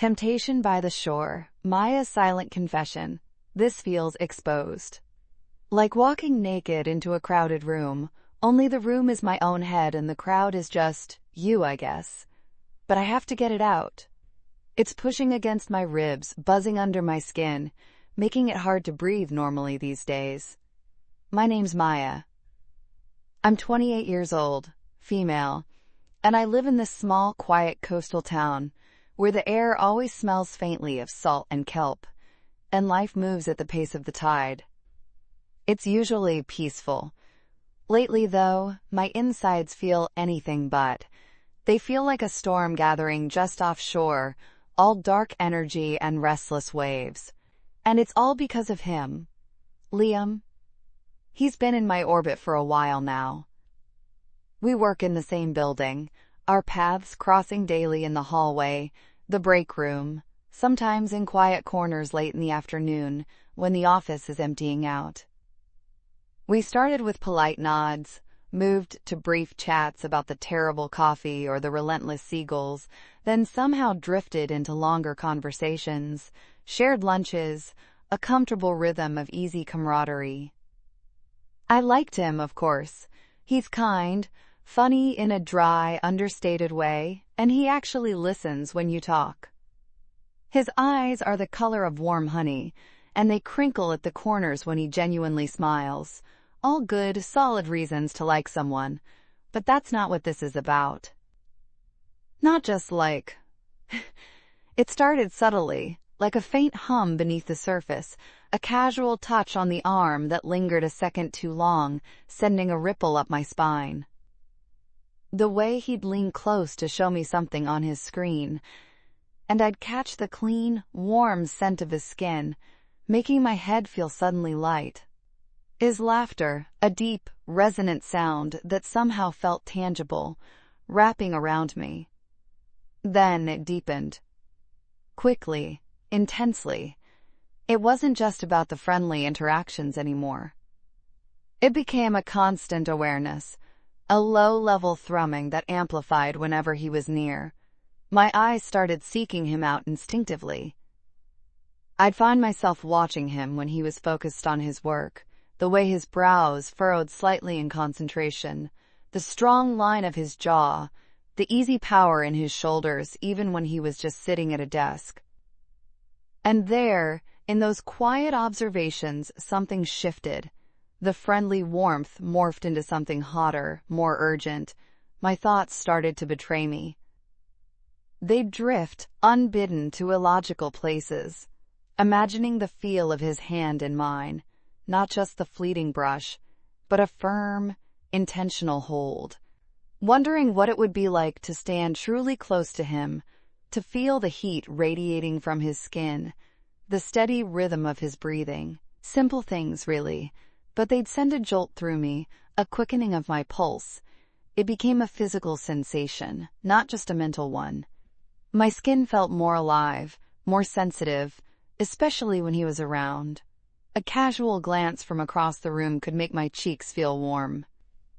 Temptation by the shore. Maya's silent confession. This feels exposed. Like walking naked into a crowded room, only the room is my own head and the crowd is just you, I guess. But I have to get it out. It's pushing against my ribs, buzzing under my skin, making it hard to breathe normally these days. My name's Maya. I'm 28 years old, female, and I live in this small, quiet coastal town where the air always smells faintly of salt and kelp, and life moves at the pace of the tide. It's usually peaceful. Lately, though, my insides feel anything but. They feel like a storm gathering just offshore, all dark energy and restless waves. And it's all because of him. Liam. He's been in my orbit for a while now. We work in the same building, our paths crossing daily in the hallway, the break room, sometimes in quiet corners late in the afternoon when the office is emptying out. We started with polite nods, moved to brief chats about the terrible coffee or the relentless seagulls, then somehow drifted into longer conversations, shared lunches, a comfortable rhythm of easy camaraderie. I liked him, of course. He's kind, funny in a dry, understated way, and he actually listens when you talk. His eyes are the color of warm honey, and they crinkle at the corners when he genuinely smiles. All good, solid reasons to like someone, but that's not what this is about. Not just like. It started subtly, like a faint hum beneath the surface, a casual touch on the arm that lingered a second too long, sending a ripple up my spine. The way he'd lean close to show me something on his screen, and I'd catch the clean, warm scent of his skin, making my head feel suddenly light. His laughter, a deep, resonant sound that somehow felt tangible, wrapping around me. Then it deepened. Quickly, intensely. It wasn't just about the friendly interactions anymore. It became a constant awareness, a low-level thrumming that amplified whenever he was near. My eyes started seeking him out instinctively. I'd find myself watching him when he was focused on his work, the way his brows furrowed slightly in concentration, the strong line of his jaw, the easy power in his shoulders even when he was just sitting at a desk. And there, in those quiet observations, something shifted. The friendly warmth morphed into something hotter, more urgent. My thoughts started to betray me. They'd drift, unbidden, to illogical places, imagining the feel of his hand in mine. Not just the fleeting brush, but a firm, intentional hold. Wondering what it would be like to stand truly close to him, to feel the heat radiating from his skin, the steady rhythm of his breathing. Simple things, really, but they'd send a jolt through me, a quickening of my pulse. It became a physical sensation, not just a mental one. My skin felt more alive, more sensitive, especially when he was around. A casual glance from across the room could make my cheeks feel warm.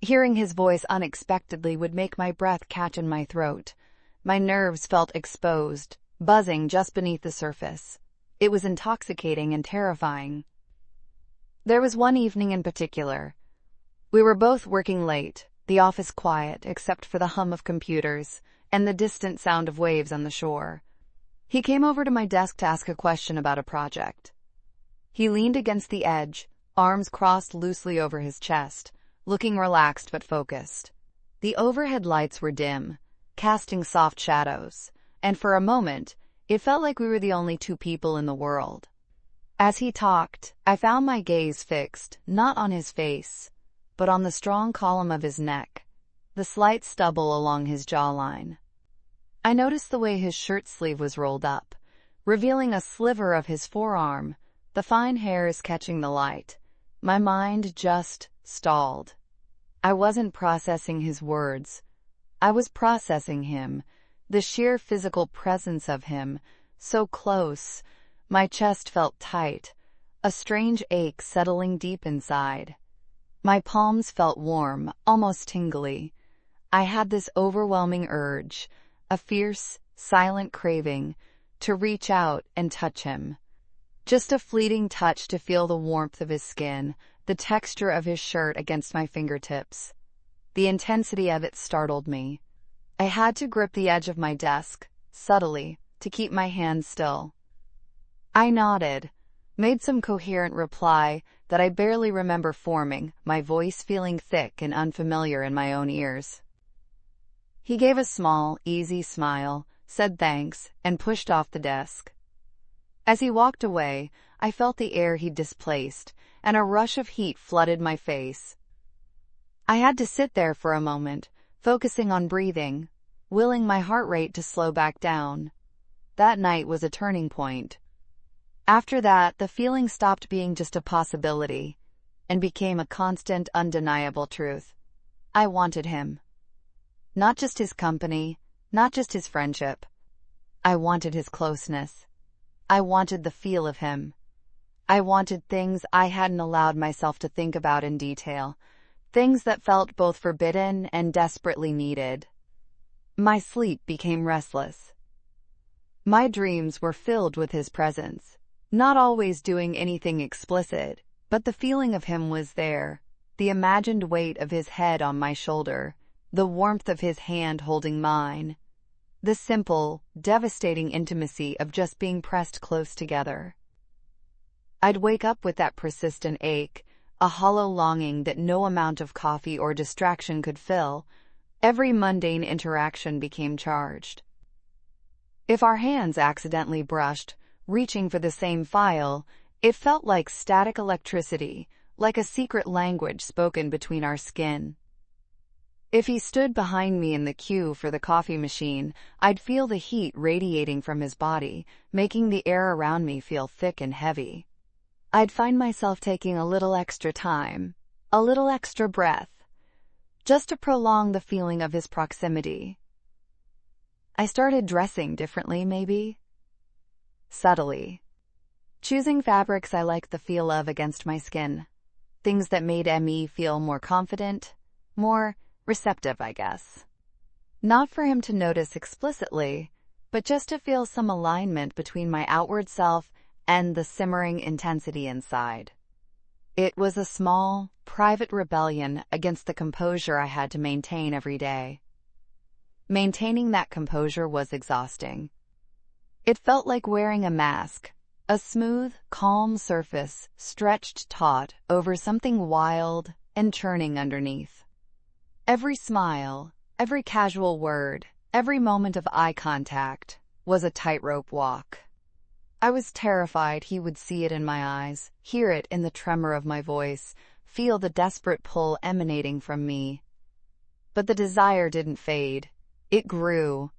Hearing his voice unexpectedly would make my breath catch in my throat. My nerves felt exposed, buzzing just beneath the surface. It was intoxicating and terrifying. There was one evening in particular. We were both working late, the office quiet except for the hum of computers and the distant sound of waves on the shore. He came over to my desk to ask a question about a project. He leaned against the edge, arms crossed loosely over his chest, looking relaxed but focused. The overhead lights were dim, casting soft shadows, and for a moment, it felt like we were the only two people in the world. As he talked, I found my gaze fixed, not on his face, but on the strong column of his neck, the slight stubble along his jawline. I noticed the way his shirt sleeve was rolled up, revealing a sliver of his forearm, the fine hairs catching the light. My mind just stalled. I wasn't processing his words. I was processing him, the sheer physical presence of him, so close. My chest felt tight, a strange ache settling deep inside. My palms felt warm, almost tingly. I had this overwhelming urge, a fierce, silent craving, to reach out and touch him. Just a fleeting touch to feel the warmth of his skin, the texture of his shirt against my fingertips. The intensity of it startled me. I had to grip the edge of my desk, subtly, to keep my hands still. I nodded, made some coherent reply that I barely remember forming, my voice feeling thick and unfamiliar in my own ears. He gave a small, easy smile, said thanks, and pushed off the desk. As he walked away, I felt the air he'd displaced, and a rush of heat flooded my face. I had to sit there for a moment, focusing on breathing, willing my heart rate to slow back down. That night was a turning point. After that, the feeling stopped being just a possibility and became a constant, undeniable truth. I wanted him. Not just his company, not just his friendship. I wanted his closeness. I wanted the feel of him. I wanted things I hadn't allowed myself to think about in detail, things that felt both forbidden and desperately needed. My sleep became restless. My dreams were filled with his presence, not always doing anything explicit, but the feeling of him was there, the imagined weight of his head on my shoulder, the warmth of his hand holding mine. The simple, devastating intimacy of just being pressed close together. I'd wake up with that persistent ache, a hollow longing that no amount of coffee or distraction could fill. Every mundane interaction became charged. If our hands accidentally brushed, reaching for the same file, it felt like static electricity, like a secret language spoken between our skin. If he stood behind me in the queue for the coffee machine, I'd feel the heat radiating from his body, making the air around me feel thick and heavy. I'd find myself taking a little extra time, a little extra breath, just to prolong the feeling of his proximity. I started dressing differently, maybe? Subtly. Choosing fabrics I liked the feel of against my skin. Things that made me feel more confident, more receptive, I guess. Not for him to notice explicitly, but just to feel some alignment between my outward self and the simmering intensity inside. It was a small, private rebellion against the composure I had to maintain every day. Maintaining that composure was exhausting. It felt like wearing a mask, a smooth, calm surface stretched taut over something wild and churning underneath. Every smile, every casual word, every moment of eye contact was a tightrope walk. I was terrified he would see it in my eyes, hear it in the tremor of my voice, feel the desperate pull emanating from me. But the desire didn't fade. It grew.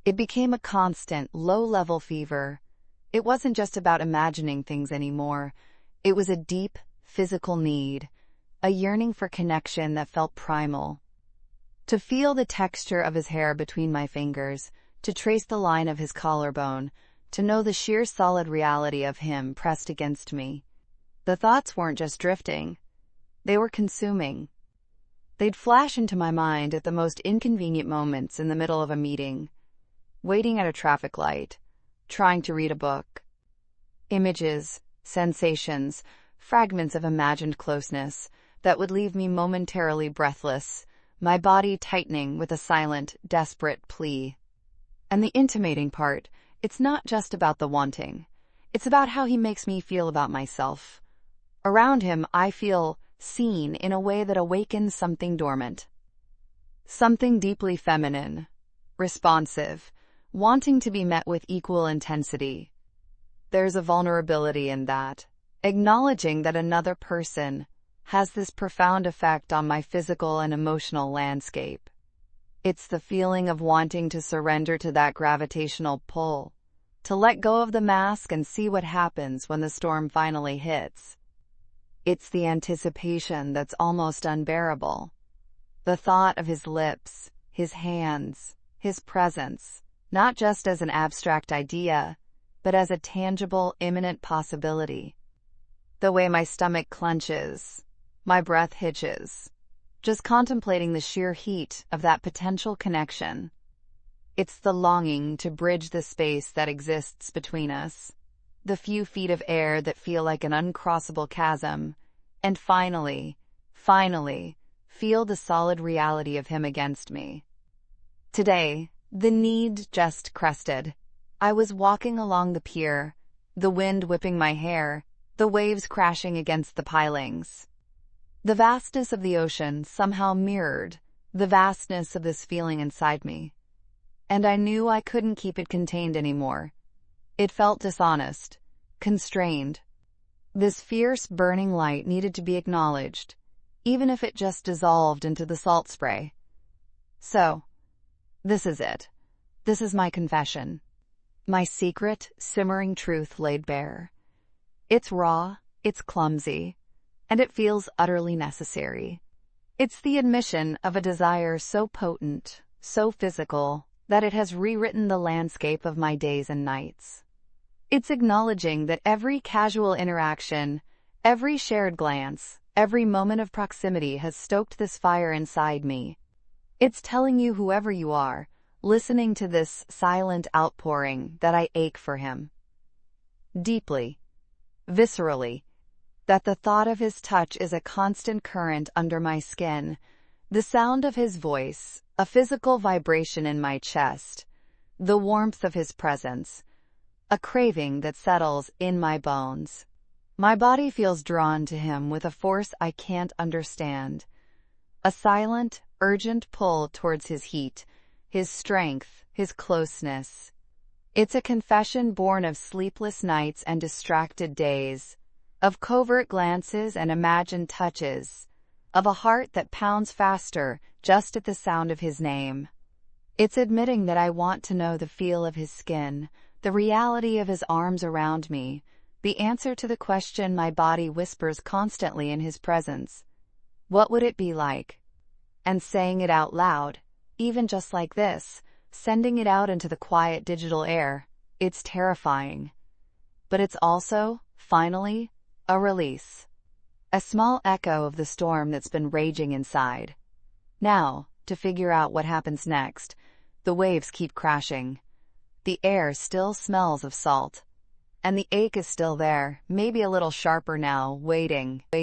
It became a constant, low-level fever. It wasn't just about imagining things anymore. It was a deep, physical need, a yearning for connection that felt primal. To feel the texture of his hair between my fingers, to trace the line of his collarbone, to know the sheer solid reality of him pressed against me. The thoughts weren't just drifting. They were consuming. They'd flash into my mind at the most inconvenient moments in the middle of a meeting, waiting at a traffic light, trying to read a book. Images, sensations, fragments of imagined closeness that would leave me momentarily breathless, my body tightening with a silent, desperate plea. And the intimating part, it's not just about the wanting. It's about how he makes me feel about myself. Around him, I feel seen in a way that awakens something dormant. Something deeply feminine, responsive, wanting to be met with equal intensity. There's a vulnerability in that, acknowledging that another person has this profound effect on my physical and emotional landscape. It's the feeling of wanting to surrender to that gravitational pull, to let go of the mask and see what happens when the storm finally hits. It's the anticipation that's almost unbearable. The thought of his lips, his hands, his presence, not just as an abstract idea, but as a tangible, imminent possibility. The way my stomach clenches, my breath hitches, just contemplating the sheer heat of that potential connection. It's the longing to bridge the space that exists between us, the few feet of air that feel like an uncrossable chasm, and finally, feel the solid reality of him against me. Today, the need just crested. I was walking along the pier, the wind whipping my hair, the waves crashing against the pilings. The vastness of the ocean somehow mirrored the vastness of this feeling inside me, and I knew I couldn't keep it contained anymore. It felt dishonest, constrained. This fierce, burning light needed to be acknowledged, even if it just dissolved into the salt spray. So, this is it. This is my confession. My secret, simmering truth laid bare. It's raw, it's clumsy, and it feels utterly necessary. It's the admission of a desire so potent, so physical, that it has rewritten the landscape of my days and nights. It's acknowledging that every casual interaction, every shared glance, every moment of proximity has stoked this fire inside me. It's telling you, whoever you are, listening to this silent outpouring, that I ache for him. Deeply, viscerally, that the thought of his touch is a constant current under my skin, the sound of his voice, a physical vibration in my chest, the warmth of his presence, a craving that settles in my bones. My body feels drawn to him with a force I can't understand, a silent, urgent pull towards his heat, his strength, his closeness. It's a confession born of sleepless nights and distracted days, of covert glances and imagined touches, of a heart that pounds faster just at the sound of his name. It's admitting that I want to know the feel of his skin, the reality of his arms around me, the answer to the question my body whispers constantly in his presence. What would it be like? And saying it out loud, even just like this, sending it out into the quiet digital air, it's terrifying. But it's also, finally, a release. A small echo of the storm that's been raging inside. Now, to figure out what happens next, the waves keep crashing. The air still smells of salt. And the ache is still there, maybe a little sharper now, waiting.